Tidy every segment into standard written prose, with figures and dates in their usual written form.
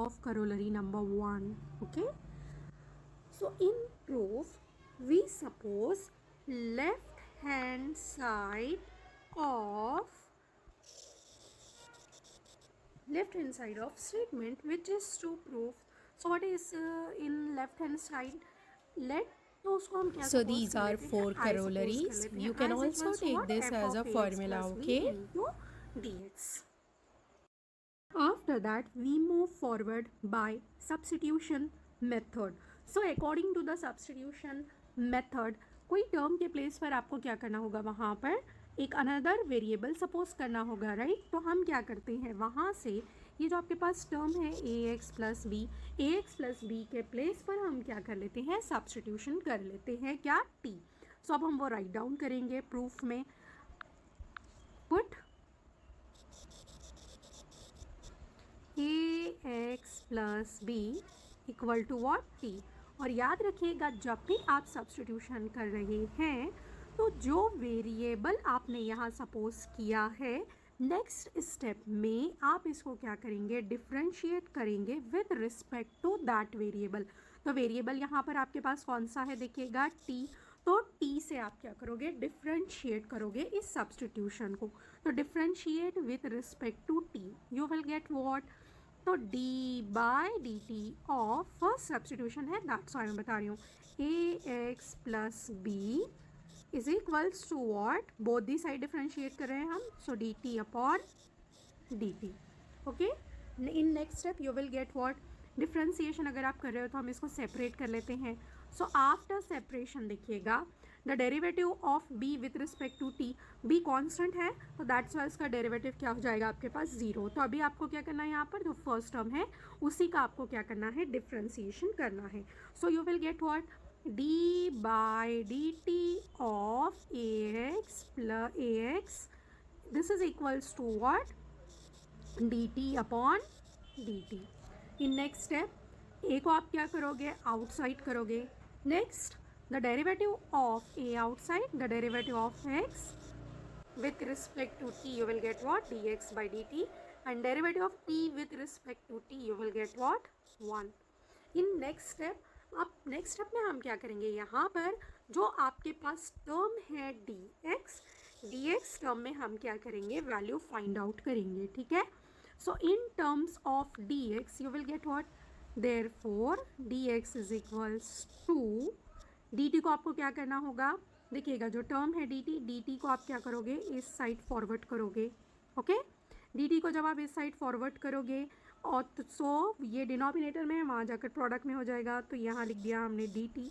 of corollary number 1. Okay, so in proof we suppose left hand side of statement which is to prove. So what is in left hand side? Let, तो उसको हम क्या So suppose these कर are लेते हैं, 4 I suppose कर corollaries. लेते हैं, You can I is also equals to take what, this f as a of ax formula, plus b okay? into dx. After that we move forward by substitution method. So according to the substitution method, कोई term के place पर आपको क्या करना होगा, वहाँ पर एक अनदर वेरिएबल सपोज करना होगा, राइट। तो हम क्या करते हैं, वहाँ से ये जो आपके पास टर्म है ax प्लस बी के प्लेस पर हम क्या कर लेते हैं, सब्सटीट्यूशन कर लेते हैं, क्या, t। सो अब हम वो राइट डाउन करेंगे प्रूफ में, put ax plus b equal to what, t। और याद रखिएगा जब भी आप सब्सटीट्यूशन कर रहे हैं तो जो वेरिएबल आपने यहाँ सपोज किया है, नेक्स्ट स्टेप में आप इसको क्या करेंगे, डिफ्रेंशिएट करेंगे with respect to that variable. तो वेरिएबल यहाँ पर आपके पास कौन सा है, देखिएगा t। तो t से आप क्या करोगे, डिफ्रेंशिएट करोगे इस सब्सटीट्यूशन को। तो differentiate with respect to t, you will get what, तो d by D T of first substitution है, दैट्स व्हाई मैं बता रही हूँ, ax plus b is equals to what, both the side differentiate कर रहे हैं हम, so d t upon d t. Okay, in next step you will get what, differentiation अगर आप कर रहे हो तो हम इसको सेपरेट कर लेते हैं। सो आफ्टर सेपरेशन देखिएगा, the derivative of b with respect to t, b constant है तो दैट्स वाई इसका डेरिवेटिव क्या हो जाएगा आपके पास, 0। तो अभी आपको क्या करना है, यहाँ पर जो फर्स्ट टर्म है उसी का आपको क्या करना है, डिफ्रेंसिएशन करना है। So you will get what, d by D T of ax plus ax, this is equals to what, dt upon dt। In next step a को आप क्या करोगे, आउटसाइड करोगे। Next the derivative of a outside, the derivative of x with respect to t you will get what, dx by dt, and derivative of t with respect to t you will get what, 1। In next step, अब next step में हम क्या करेंगे, यहाँ पर जो आपके पास term है dx टर्म में हम क्या करेंगे, वैल्यू फाइंड आउट करेंगे, ठीक है। So in terms of dx you will get what, therefore dx is equals to, dt को आपको क्या करना होगा, देखिएगा जो टर्म है dt को आप क्या करोगे, इस साइड फॉरवर्ड करोगे। ओके, dt को जब आप इस साइड फॉरवर्ड करोगे और तो सो ये डिनोमिनेटर में है, वहाँ जाकर प्रोडक्ट में हो जाएगा, तो यहाँ लिख दिया हमने dt।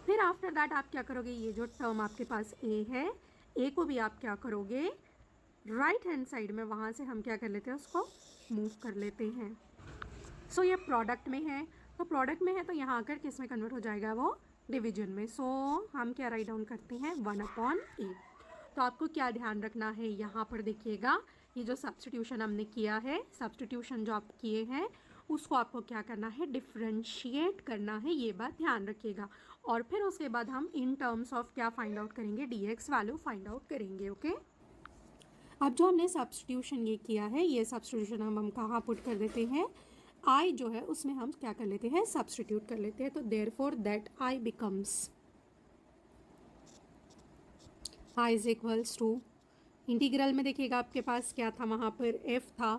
फिर आफ्टर दैट आप क्या करोगे, ये जो टर्म आपके पास a है, a को भी आप क्या करोगे, राइट हैंड साइड में वहाँ से हम क्या कर लेते हैं, उसको मूव कर लेते हैं। सो ये प्रोडक्ट में है, तो प्रोडक्ट में है तो यहाँ आकर किस में कन्वर्ट हो जाएगा, वो डिवीजन में। सो हम क्या राइट डाउन करते हैं, 1/a। तो आपको क्या ध्यान रखना है, यहाँ पर देखिएगा ये जो सब्सटीट्यूशन हमने किया है, सब्सटीट्यूशन जो आप किए हैं उसको आपको क्या करना है, डिफ्रेंशिएट करना है, ये बात ध्यान रखिएगा। और फिर उसके बाद हम इन टर्म्स ऑफ क्या फाइंड आउट करेंगे, dx वैल्यू फाइंड आउट करेंगे। ओके, अब जो हमने सब्सटीट्यूशन ये किया है, ये सब्सटीट्यूशन हम कहाँ पुट कर देते हैं, I जो है उसमें हम क्या कर लेते हैं, सब्सटीट्यूट कर लेते हैं। तो therefore that I becomes, I is equals to, integral में देखिएगा आपके पास क्या था, वहाँ पर f था।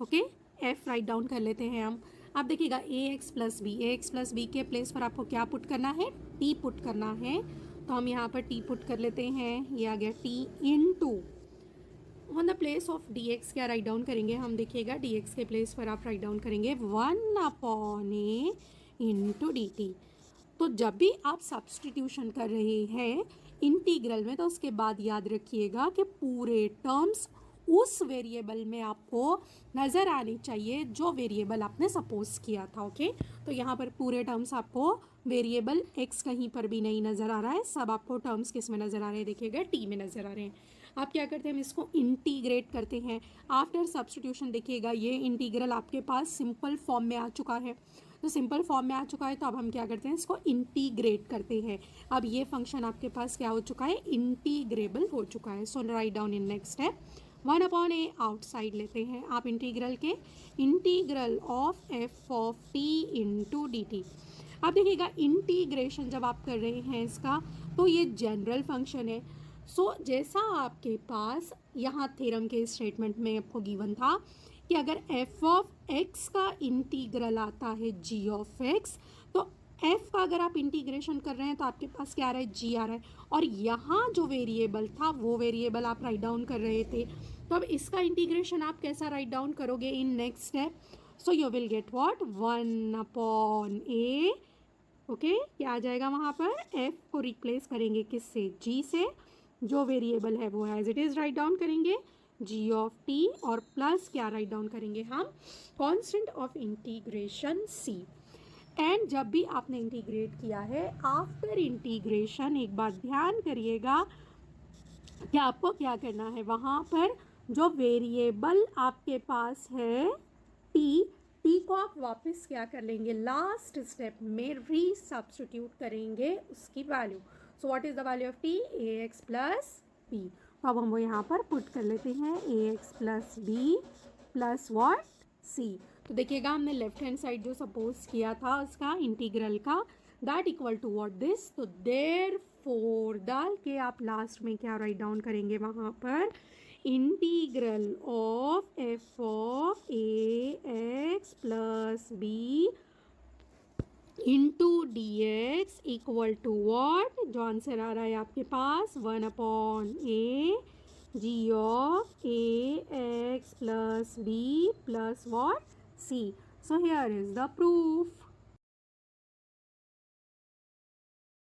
ओके, f राइट डाउन कर लेते हैं हम। अब देखिएगा ax प्लस बी के प्लेस पर आपको क्या पुट करना है, t पुट करना है। तो हम यहाँ पर t पुट कर लेते हैं, ये आ गया t into, on the place of dx क्या राइट डाउन करेंगे हम, देखिएगा dx के प्लेस पर आप राइट डाउन करेंगे 1/a इंटू डी टी। तो जब भी आप सब्सटीट्यूशन कर रहे हैं इंटीग्रल में, तो उसके बाद याद रखिएगा कि पूरे टर्म्स उस वेरिएबल में आपको नज़र आनी चाहिए जो वेरिएबल आपने सपोज किया था। ओके, तो यहाँ पर पूरे टर्म्स आपको, वेरिएबल x कहीं पर भी नहीं नज़र आ रहा है, सब आपको टर्म्स किस में नज़र आ रहे हैं, देखिएगा t में नज़र आ रहे हैं। आप क्या करते हैं, हम इसको इंटीग्रेट करते हैं आफ्टर सब्सटीट्यूशन। देखिएगा ये इंटीग्रल आपके पास सिंपल फॉर्म में आ चुका है, तो सिंपल फॉर्म में आ चुका है, तो अब हम क्या करते हैं, इसको इंटीग्रेट करते हैं। अब ये फंक्शन आपके पास क्या हो चुका है, इंटीग्रेबल हो चुका है। So write down in next step 1 upon a outside लेते हैं आप इंटीग्रल के, integral of F of t into D T. अब देखिएगा इंटीग्रेशन जब आप कर रहे हैं इसका तो ये जनरल फंक्शन है। सो जैसा आपके पास यहाँ थ्योरम के स्टेटमेंट में आपको गिवन था कि अगर एफ ऑफ एक्स का इंटीग्रल आता है जी ऑफ एक्स, तो एफ का अगर आप इंटीग्रेशन कर रहे हैं तो आपके पास क्या आ रहा है, जी आ रहा है, और यहाँ जो वेरिएबल था वो वेरिएबल आप राइट डाउन कर रहे थे। तो अब इसका इंटीग्रेशन आप कैसा राइट डाउन करोगे इन next step? So you will get what, 1 upon A, okay, क्या आ जाएगा वहाँ पर, एफ को रिप्लेस करेंगे किससे, जी से, जो वेरिएबल है वो as it is right down करेंगे जी ऑफ टी, और प्लस क्या राइट डाउन करेंगे हम, constant of integration C. And जब भी आपने इंटीग्रेट किया है, आफ्टर इंटीग्रेशन एक बात ध्यान करिएगा कि आपको क्या करना है, वहाँ पर जो वेरिएबल आपके पास है टी, टी को आप वापस क्या कर लेंगे, लास्ट स्टेप में री सब्स्टिट्यूट करेंगे उसकी value. So what is the value of T, A x plus B. तो अब हम वो यहाँ पर पुट कर लेते हैं, a x plus B plus what, c. तो देखिएगा हमने लेफ्ट हैंड साइड जो सपोज किया था उसका इंटीग्रल का, that equal to what this, तो देयरफॉर डाल के आप लास्ट में क्या राइट डाउन करेंगे वहाँ पर, integral of F of A x plus B into D x equal to what, जो आंसर आ रहा है आपके पास 1 upon A G of A x plus B plus what, C. So here is the proof.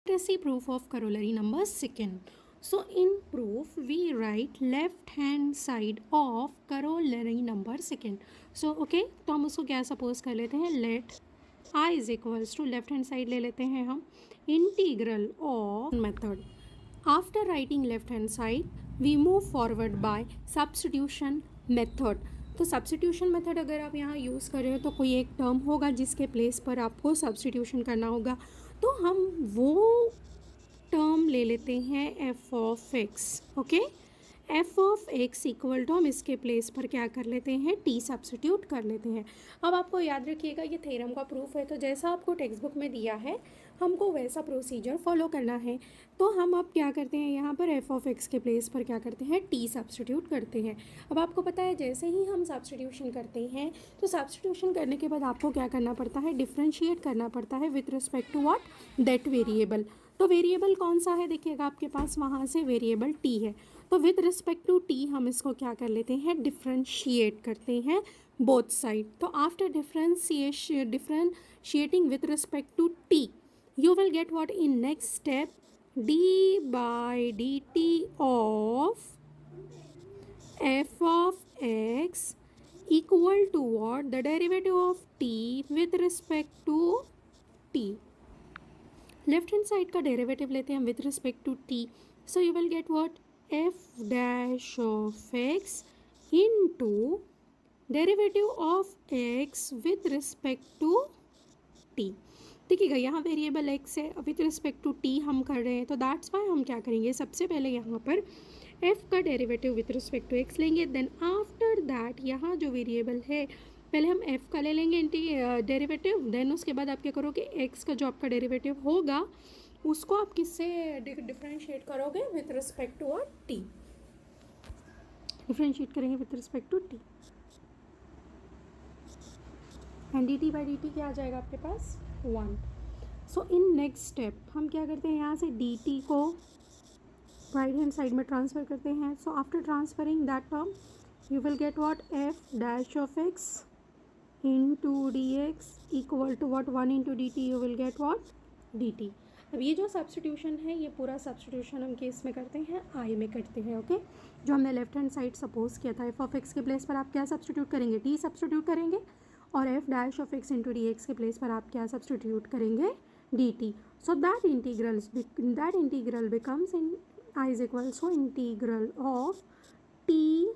Let us see proof of corollary number second. So in proof we write left hand side of corollary number second. So okay, तो हम उसको क्या suppose कर लेते हैं, let I is equals to left hand side ले लेते हैं हम, integral of method. After writing left hand side we move forward by substitution method. तो सब्स्टिट्यूशन मेथड अगर आप यहाँ यूज़ कर रहे हो तो कोई एक टर्म होगा जिसके प्लेस पर आपको सब्स्टिट्यूशन करना होगा, तो हम वो टर्म ले लेते हैं F of X, okay, F of x equal to हम इसके प्लेस पर क्या कर लेते हैं, टी सब्स्टिट्यूट कर लेते हैं। अब आपको याद रखिएगा ये थ्योरम का प्रूफ है, तो जैसा आपको टेक्स्ट बुक में दिया है हमको वैसा प्रोसीजर फॉलो करना है। तो हम अब क्या करते हैं, यहाँ पर एफ ऑफ एक्स के प्लेस पर क्या करते हैं, टी सब्स्टिट्यूट करते हैं। अब आपको पता है जैसे ही हम सब्स्टिट्यूशन करते हैं तो सब्स्टिट्यूशन करने के बाद आपको क्या करना पड़ता है, डिफ्रेंशिएट करना पड़ता है with respect to what, that variable. तो वेरिएबल कौन सा है, देखिएगा आपके पास वहाँ से वेरिएबल टी है, तो विथ रिस्पेक्ट टू टी हम इसको क्या कर लेते हैं, डिफ्रेंशिएट करते हैं बोथ साइड। तो after differentiating with respect to T you will get what in next step, d by dt of f of x equal to what, the derivative of t with respect to t। Left hand side का derivative लेते हैं हम with respect to t, so you will get what, f dash of x into derivative of x with respect to t। देखिएगा यहाँ variable x है, with respect to T हम कर रहे हैं, तो दैट्स वाई हम क्या करेंगे, सबसे पहले यहाँ पर एफ का derivative with respect to X लेंगे, देन आफ्टर दैट यहाँ जो वेरिएबल है पहले हम एफ का ले लेंगे डेरिवेटिव, देन उसके बाद आप क्या करोगे, एक्स का जो आपका डेरिवेटिव होगा उसको आप किससे डिफ्रेंशिएट करोगे, with respect to t, differentiate करेंगे with respect to t, and d t by d t क्या आ जाएगा आपके पास, 1। सो इन नेक्स्ट स्टेप हम क्या करते हैं, यहाँ से डी टी को राइट हैंड साइड में ट्रांसफ़र करते हैं। So after transferring that term you will get what, F dash of X into D x equal to what, 1 into D T, you will get what, D T. अब ये जो substitution है ये पूरा substitution हम case में करते हैं, आई में करते हैं, ओके। जो हमने लेफ्ट हैंड साइड सपोज किया था, एफ ऑफ एक्स के प्लेस पर आप क्या सब्स्टिट्यूट करेंगे, टी सब्स्टिट्यूट करेंगे, और F dash of X into D X के प्लेस पर आप क्या सब्स्टिट्यूट करेंगे, D T. So that integral becomes in I is equal so integral of T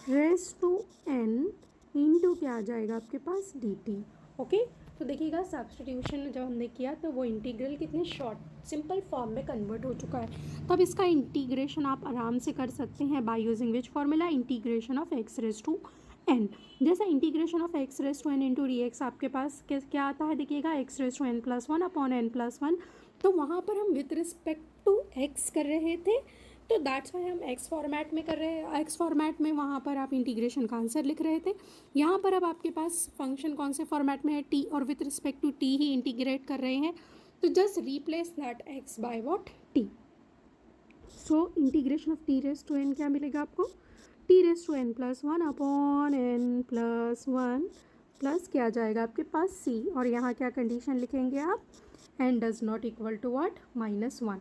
raise to N into क्या आ जाएगा आपके पास, डी टी। ओके। तो देखिएगा सब्स्टिट्यूशन जब हमने किया तो वो इंटीग्रल कितने शॉर्ट सिंपल फॉर्म में कन्वर्ट हो चुका है। तब इसका इंटीग्रेशन आप आराम से कर सकते हैं by using which formula, integration of x raise to n. जैसा integration of x raise to N into D x आपके पास क्या आता है, देखिएगा x raise to N plus one upon N plus one. तो वहाँ पर हम विथ रिस्पेक्ट टू एक्स कर रहे थे, तो दैट्स वाई हम एक्स फॉर्मेट में कर रहे हैं। एक्स फॉर्मेट में वहाँ पर आप इंटीग्रेशन का आंसर लिख रहे थे। यहाँ पर अब आपके पास फंक्शन कौन से फॉर्मेट में है, टी, और विथ रिस्पेक्ट टू टी ही इंटीग्रेट कर रहे हैं। तो just replace that X by what, T. So integration of T raise to N क्या मिलेगा आपको, T raise to N plus one upon N plus one plus क्या जाएगा आपके पास सी, और यहाँ क्या कंडीशन लिखेंगे आप, N does not equal to what, minus one.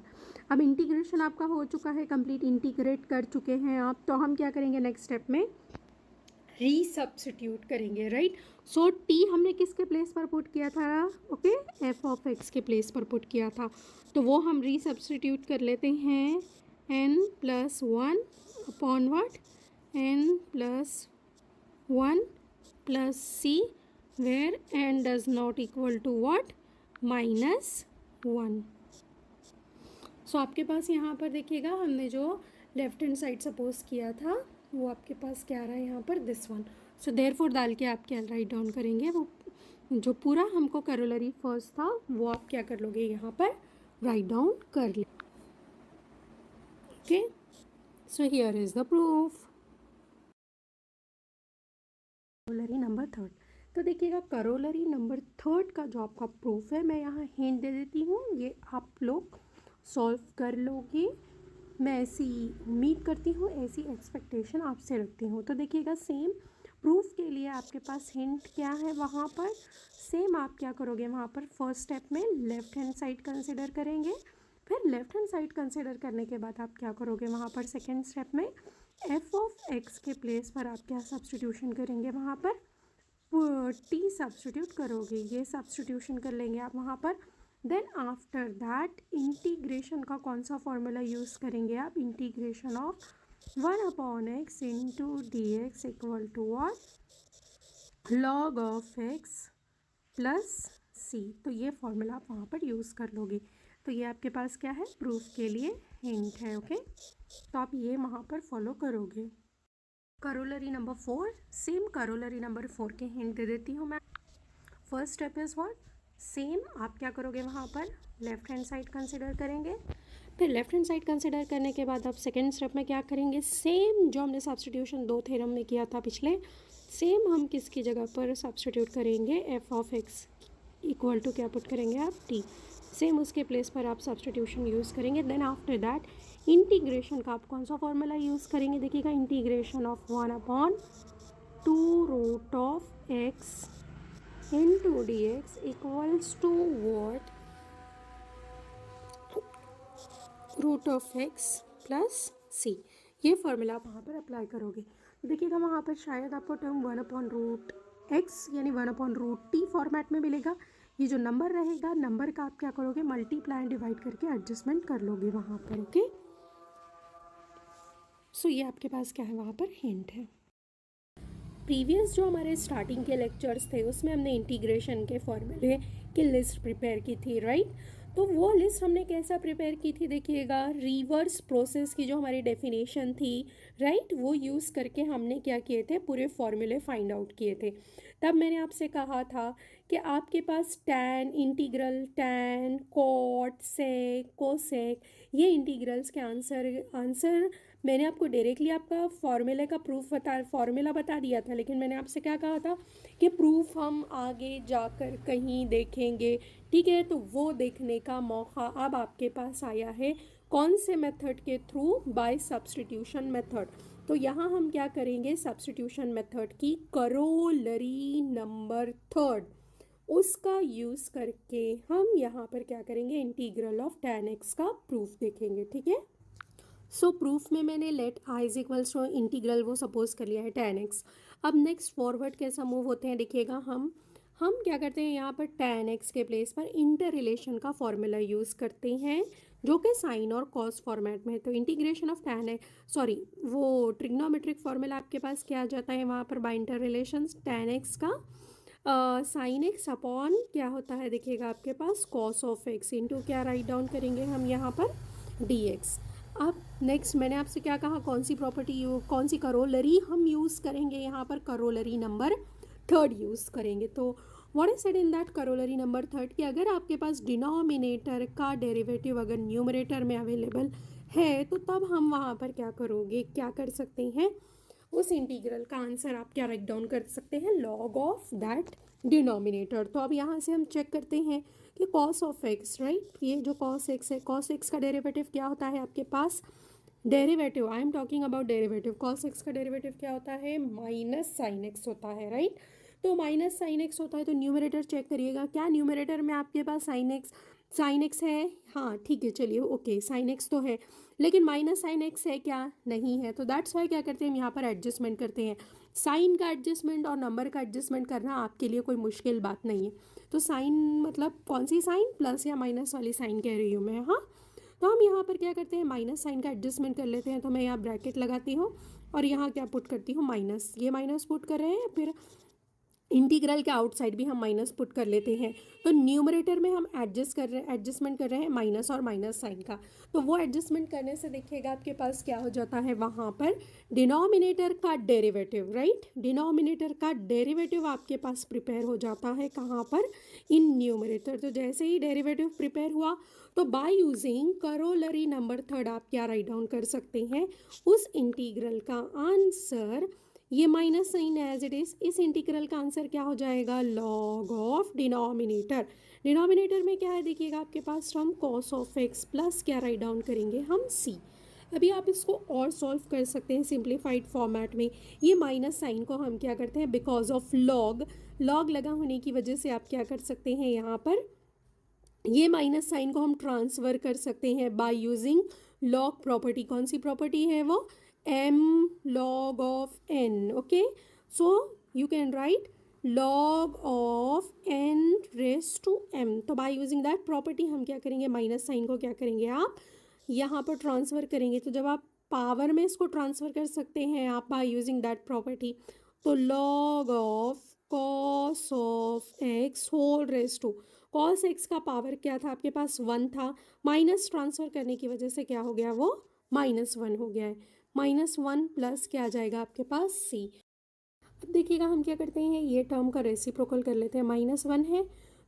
अब इंटीग्रेशन आपका हो चुका है कंप्लीट, इंटीग्रेट कर चुके हैं आप। तो हम क्या करेंगे नेक्स्ट स्टेप में, रीसब्स्टिट्यूट करेंगे, राइट। सो टी हमने किसके प्लेस पर पुट किया था, ओके, एफ ऑफ एक्स के प्लेस पर पुट किया था। तो वो हम रीसब्स्टिट्यूट कर लेते हैं, n plus one upon what, n plus one plus c, where n does not equal to what, minus one. So आपके पास यहाँ पर देखिएगा हमने जो लेफ्ट हैंड साइड सपोज किया था वो आपके पास क्या आ रहा है यहाँ पर, दिस वन। सो देयरफॉर डाल के आप क्या राइट डाउन करेंगे, वो जो पूरा हमको करोलरी फर्स्ट था वो आप क्या कर लोगे, यहाँ पर राइट डाउन कर ले। Okay, so here is the proof. Corollary number third, तो देखिएगा करोलरी नंबर थर्ड का जो आपका प्रूफ है, मैं यहाँ हिंट दे देती हूँ, ये आप लोग सॉल्व कर लोगे, मैं ऐसी उम्मीद करती हूँ, ऐसी एक्सपेक्टेशन आपसे रखती हूँ। तो देखिएगा सेम प्रूफ के लिए आपके पास हिंट क्या है, वहाँ पर सेम आप क्या करोगे, वहाँ पर फर्स्ट स्टेप में लेफ्ट हैंड साइड कंसिडर करेंगे, फिर लेफ्ट हैंड साइड कंसिडर करने के बाद आप क्या करोगे, वहाँ पर सेकेंड स्टेप में एफ ऑफ एक्स के प्लेस पर आप क्या सब्स्टिट्यूशन करेंगे, वहाँ पर टी सब्स्टिट्यूट करोगे, ये सब्स्टिट्यूशन कर लेंगे आप वहाँ पर। देन आफ्टर दैट इंटीग्रेशन का कौन सा फॉर्मूला यूज़ करेंगे आप, integration of one upon x into D x equal to what, log of x plus c. तो ये फॉर्मूला आप वहाँ पर यूज़ कर लोगे। तो ये आपके पास क्या है, प्रूफ के लिए हिंट है, ओके। तो आप ये वहाँ पर फॉलो करोगे। Corollary number four, same corollary number four के हिंट दे देती हूँ मैं। First step is what, same आप क्या करोगे, वहाँ पर लेफ्ट हैंड साइड कंसिडर करेंगे, फिर लेफ्ट हैंड साइड कंसिडर करने के बाद आप सेकेंड स्टेप में क्या करेंगे, सेम जो हमने सब्स्टिट्यूशन दो थ्योरम में किया था पिछले, सेम हम किसकी जगह पर सब्स्टिट्यूट करेंगे, f of x equal to क्या पुट करेंगे आप, टी, सेम उसके प्लेस पर आप सब्स्टिट्यूशन यूज़ करेंगे। देन आफ्टर दैट इंटीग्रेशन का आप कौन सा फॉर्मूला यूज़ करेंगे, देखिएगा integration of one upon two root of x into dx equals to what, root of x plus c. ये फॉर्मूला आप वहाँ पर अप्लाई करोगे। तो देखिएगा वहाँ पर शायद आपको term one upon root x यानी one upon root t format में मिलेगा। ये जो नंबर रहेगा, नंबर का आप क्या करोगे, मल्टीप्लाई एंड डिवाइड करके एडजस्टमेंट कर लोगे वहाँ पर, ओके। सो ये आपके पास क्या है, वहाँ पर हिंट है। प्रीवियस जो हमारे स्टार्टिंग के लेक्चर्स थे उसमें हमने इंटीग्रेशन के फॉर्मूले की लिस्ट प्रिपेयर की थी, राइट। तो वो लिस्ट हमने कैसा प्रिपेयर की थी, देखिएगा रिवर्स प्रोसेस की जो हमारी डेफिनेशन थी, राइट, वो यूज़ करके हमने क्या किए थे, पूरे फॉर्मूले फाइंड आउट किए थे। तब मैंने आपसे कहा था कि आपके पास टैन, इंटीग्रल टैन, कॉट, सेक, कोसेक, ये इंटीग्रल्स के आंसर मैंने आपको डायरेक्टली आपका फॉर्मूले का फॉर्मूला बता दिया था, लेकिन मैंने आपसे क्या कहा था कि प्रूफ हम आगे जाकर कहीं देखेंगे, ठीक है। तो वो देखने का मौका अब आपके पास आया है, कौन से मेथड के थ्रू, बाय सब्स्टिट्यूशन मेथड। तो यहाँ हम क्या करेंगे, सब्स्टिट्यूशन मेथड की करोलरी नंबर थर्ड, उसका यूज़ करके हम यहाँ पर क्या करेंगे, इंटीग्रल ऑफ tan x का प्रूफ देखेंगे, ठीक है। सो प्रूफ में मैंने let I is equals to integral वो सपोज कर लिया है tan x। अब नेक्स्ट फॉरवर्ड कैसा मूव होते हैं, देखिएगा हम क्या करते हैं, यहाँ पर tan x के प्लेस पर इंटर रिलेशन का फॉर्मूला यूज़ करते हैं, जो कि साइन और कॉस फॉर्मेट में है। तो इंटीग्रेशन ऑफ वो ट्रिग्नोमेट्रिक फॉर्मूला आपके पास क्या आ जाता है वहाँ पर, by inter relation tan x का साइन एक्स अपॉन क्या होता है देखिएगा आपके पास कॉस ऑफ एक्स इंटू क्या राइट डाउन करेंगे हम यहाँ पर डी एक्स। अब नेक्स्ट मैंने आपसे क्या कहा, कौन सी प्रॉपर्टी कौन सी करोलरी हम यूज़ करेंगे यहाँ पर, करोलरी नंबर थर्ड यूज़ करेंगे। तो what is said in that corollary number third कि अगर आपके पास डिनोमिनेटर का डेरिवेटिव अगर न्यूमरेटर में अवेलेबल है तो तब हम वहाँ पर क्या करोगे, क्या कर सकते हैं, उस इंटीग्रल का आंसर आप क्या राइट डाउन कर सकते हैं, लॉग ऑफ दैट डिनोमिनेटर। तो अब यहाँ से हम चेक करते हैं कि कॉस ऑफ एक्स, राइट, ये जो कॉस एक्स है, कॉस एक्स का डेरिवेटिव क्या होता है आपके पास, derivative I am talking about derivative, cos x का डेरिवेटिव क्या होता है, माइनस साइन एक्स होता है, राइट। तो माइनस साइन एक्स होता है तो न्यूमरेटर चेक करिएगा, क्या न्यूमरेटर में आपके पास साइन एक्स है, हाँ ठीक है चलिए ओके साइन एक्स तो है, लेकिन माइनस साइन एक्स है क्या, नहीं है। तो दैट्स वाई क्या करते हैं हम यहाँ पर एडजस्टमेंट करते हैं। साइन का एडजस्टमेंट और नंबर का एडजस्टमेंट करना आपके लिए कोई मुश्किल बात नहीं है। तो साइन मतलब कौन सी साइन, प्लस या माइनस वाली साइन कह रही हूँ मैं, हाँ। तो हम यहाँ पर क्या करते हैं, माइनस साइन का एडजस्टमेंट कर लेते हैं। तो मैं यहाँ ब्रैकेट लगाती हूँ और यहाँ क्या पुट करती हूँ, माइनस, ये माइनस पुट कर रहे हैं, फिर इंटीग्रल के आउटसाइड भी हम माइनस पुट कर लेते हैं। तो न्यूमरेटर में हम एडजस्टमेंट कर रहे हैं माइनस और माइनस साइन का। तो वो एडजस्टमेंट करने से देखिएगा आपके पास क्या हो जाता है, वहाँ पर डिनोमिनेटर का डेरिवेटिव, राइट, डिनोमिनेटर का डेरिवेटिव आपके पास प्रिपेयर हो जाता है कहाँ पर, इन न्यूमरेटर। तो जैसे ही डेरिवेटिव प्रिपेयर हुआ तो by using corollary number third आप क्या राइट डाउन कर सकते हैं, उस इंटीग्रल का आंसर, ये minus sine as it is, इस इंटीग्रल का आंसर क्या हो जाएगा, लॉग ऑफ डिनोमिनेटर। डिनोमिनेटर में क्या है देखिएगा आपके पास, हम कॉस ऑफ एक्स प्लस क्या राइट डाउन करेंगे हम सी। अभी आप इसको और सॉल्व कर सकते हैं सिंप्लीफाइड फॉर्मेट में। ये माइनस साइन को हम क्या करते हैं, बिकॉज ऑफ लॉग, लॉग लगा होने की वजह से आप क्या कर सकते हैं, यहाँ पर ये माइनस साइन को हम ट्रांसफ़र कर सकते हैं बाय यूजिंग लॉग प्रॉपर्टी। कौन सी प्रॉपर्टी है वो, M log of N, okay. So you can write log of N raise to M. तो बाय यूजिंग दैट प्रॉपर्टी हम क्या करेंगे, माइनस साइन को क्या करेंगे आप यहाँ पर ट्रांसफ़र करेंगे। तो जब आप पावर में इसको ट्रांसफ़र कर सकते हैं आप बाय यूजिंग दैट प्रॉपर्टी, तो log of cos of X whole raise to, cos x का पावर क्या था आपके पास, 1 था, माइनस ट्रांसफ़र करने की वजह से क्या हो गया, वो -1 हो गया है। -1 प्लस क्या आ जाएगा आपके पास, सी। अब देखिएगा हम क्या करते हैं, ये टर्म का रेसिप्रोकल कर लेते हैं, -1 है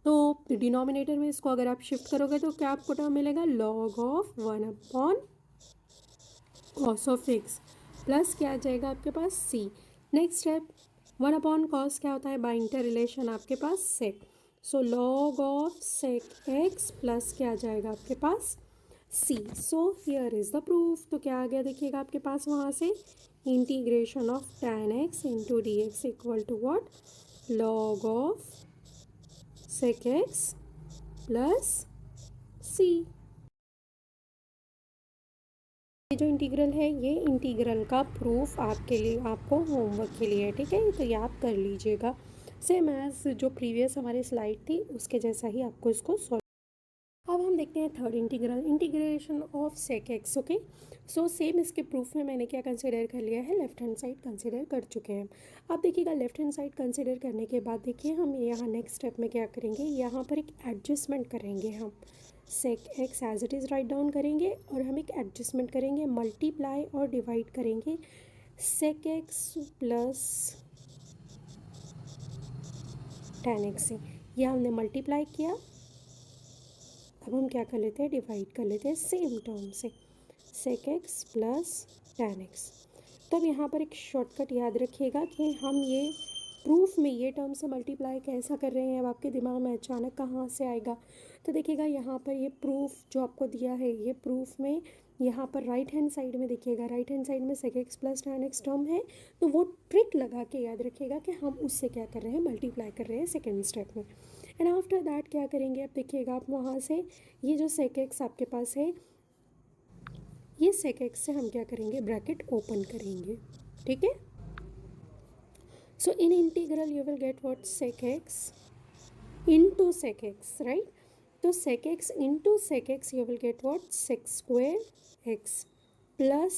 तो डिनोमिनेटर में इसको अगर आप शिफ्ट करोगे तो क्या आपको टर्म मिलेगा, log of 1 upon cos of x plus क्या आ जाएगा आपके पास, c. Next step, 1 upon cos क्या होता है, बाय इंटर रिलेशन आपके पास sec. So log of sec x plus क्या आ जाएगा आपके पास, c. So here is the proof. तो क्या आ गया देखिएगा आपके पास वहाँ से, integration of tan x into D x equal to what, log of sec x plus c. ये जो इंटीग्रल है, ये इंटीग्रल का प्रूफ आपके लिए, आपको होमवर्क के लिए है, ठीक है, तो याद कर लीजिएगा। सेम एज जो प्रीवियस हमारी स्लाइड थी उसके जैसा ही आपको इसको सॉल्व। अब हम देखते हैं third integral, integration of sec X, okay. So same इसके प्रूफ में मैंने क्या कंसिडर कर लिया है, लेफ्ट हैंड साइड कंसिडर कर चुके हैं। अब देखिएगा लेफ्ट हैंड साइड कंसिडर करने के बाद देखिए हम यहाँ नेक्स्ट स्टेप में क्या करेंगे, यहाँ पर एक एडजस्टमेंट करेंगे हम, sec X as it is right down करेंगे और हम एक एडजस्टमेंट करेंगे, मल्टीप्लाई और डिवाइड करेंगे sec x plus tan x से। यह हमने मल्टीप्लाई किया, अब हम क्या कर लेते हैं, डिवाइड कर लेते हैं सेम टर्म से, sec x plus tan x। तो अब यहाँ पर एक शॉर्टकट याद रखिएगा कि हम ये प्रूफ में ये टर्म से मल्टीप्लाई कैसा कर रहे हैं, अब आपके दिमाग में अचानक कहाँ से आएगा। तो देखिएगा यहाँ पर ये प्रूफ जो आपको दिया है, ये प्रूफ में यहाँ पर राइट हैंड साइड में देखिएगा, राइट हैंड साइड में sec x plus tan x term है, तो वो ट्रिक लगा के याद रखिएगा कि हम उससे क्या कर रहे हैं, मल्टीप्लाई कर रहे हैं सेकेंड स्टेप में। एंड आफ्टर दैट क्या करेंगे, अब देखिएगा आप वहाँ से ये जो सेक एक्स आपके पास है, ये सेक एक्स से हम क्या करेंगे, ब्रैकेट ओपन करेंगे, ठीक है। So in integral you will get what, sec x into sec x, right. तो sec x into sec x you will get what, sec square x plus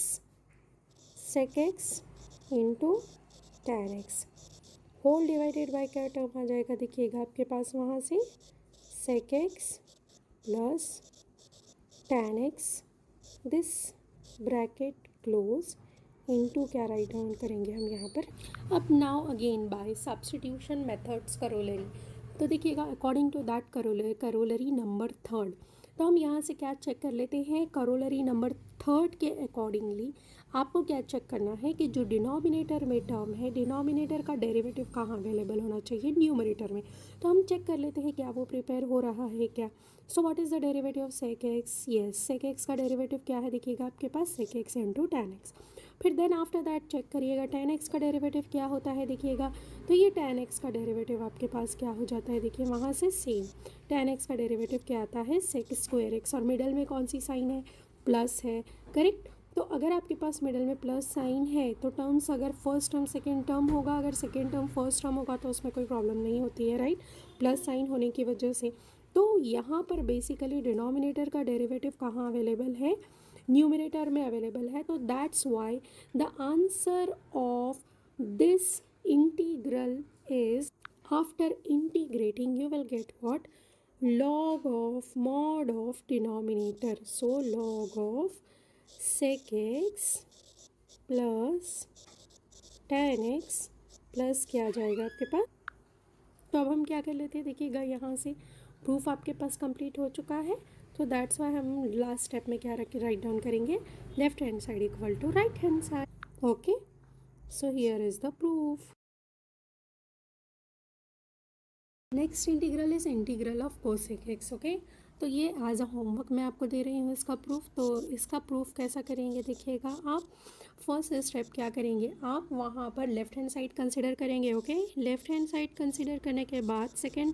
sec x into tan x whole divided by क्या term आ जाएगा, देखिएगा आपके पास वहाँ से sec x plus tan x, this bracket close into क्या right down करेंगे हम यहाँ पर। अब now again by substitution methods corollary, तो देखिएगा according to that corollary number third, तो हम यहाँ से क्या चेक कर लेते हैं, करोलरी नंबर थर्ड के अकॉर्डिंगली आपको क्या चेक करना है कि जो डिनोमिनेटर में टर्म है, डिनोमिनेटर का डेरिवेटिव कहाँ अवेलेबल होना चाहिए, न्यूमरेटर में। तो हम चेक कर लेते हैं क्या वो प्रिपेयर हो रहा है क्या। So what is the derivative of sec x, yes sec x का डेरिवेटिव क्या है, देखिएगा आपके पास sec x into tan x. फिर देन आफ्टर दैट चेक करिएगा tan x का डेरिवेटिव क्या होता है, देखिएगा तो ये tan x का डेरिवेटिव आपके पास क्या हो जाता है, देखिए वहाँ से सेम tan x का डेरिवेटिव क्या आता है सेक स्क्वायर x, और मिडल में कौन सी साइन है, प्लस है, करेक्ट। तो अगर आपके पास मिडल में प्लस साइन है तो टर्म्स अगर फर्स्ट टर्म सेकेंड टर्म होगा, अगर सेकेंड टर्म फर्स्ट टर्म होगा तो उसमें कोई प्रॉब्लम नहीं होती है, राइट, प्लस साइन होने की वजह से। तो यहाँ पर बेसिकली डिनोमिनेटर का डेरिवेटिव कहाँ अवेलेबल है, न्यूमरेटर में अवेलेबल है। तो that's why the answer of this integral is, after integrating you will get what, log of mod of denominator, so log of sec x plus tan x plus क्या आ जाएगा आपके पास। तो अब हम क्या कर लेते हैं, देखिएगा यहाँ से प्रूफ आपके पास कंप्लीट हो चुका है। तो दैट्स वाई हम लास्ट स्टेप में क्या रख राइट डाउन करेंगे, left hand side equal to right hand side. Okay, so here is the proof. Next integral is integral of cosec X. Okay, तो ये एज अ होमवर्क मैं आपको दे रही हूँ इसका प्रूफ। तो इसका प्रूफ कैसा करेंगे, देखिएगा आप फर्स्ट स्टेप क्या करेंगे, आप वहाँ पर लेफ्ट हैंड साइड कंसिडर करेंगे। Okay, left hand side consider करने के बाद सेकेंड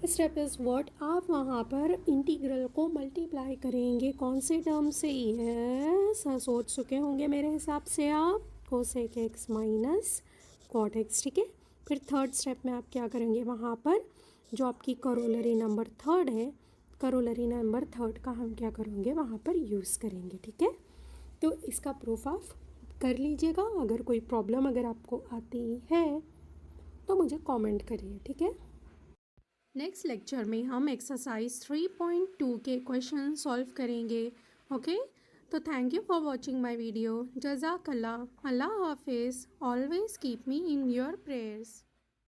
स्टेप इज़ व्हाट, आप वहाँ पर इंटीग्रल को मल्टीप्लाई करेंगे कौन से टर्म से, यस सोच चुके होंगे मेरे हिसाब से आप, cosec X minus cot X, ठीक है। फिर थर्ड स्टेप में आप क्या करेंगे, वहाँ पर जो आपकी करोलरी नंबर थर्ड है, करोलरी नंबर थर्ड का हम क्या करेंगे वहाँ पर यूज़ करेंगे, ठीक है। तो इसका प्रूफ आप कर लीजिएगा। अगर कोई प्रॉब्लम अगर आपको आती है तो मुझे कमेंट करिए, ठीक है। नेक्स्ट लेक्चर में हम एक्सरसाइज 3.2 के क्वेश्चन सॉल्व करेंगे। ओके, तो thank you for watching my video. जज़ाकल्लाह, अल्लाह हाफिज़, always keep me in your prayers.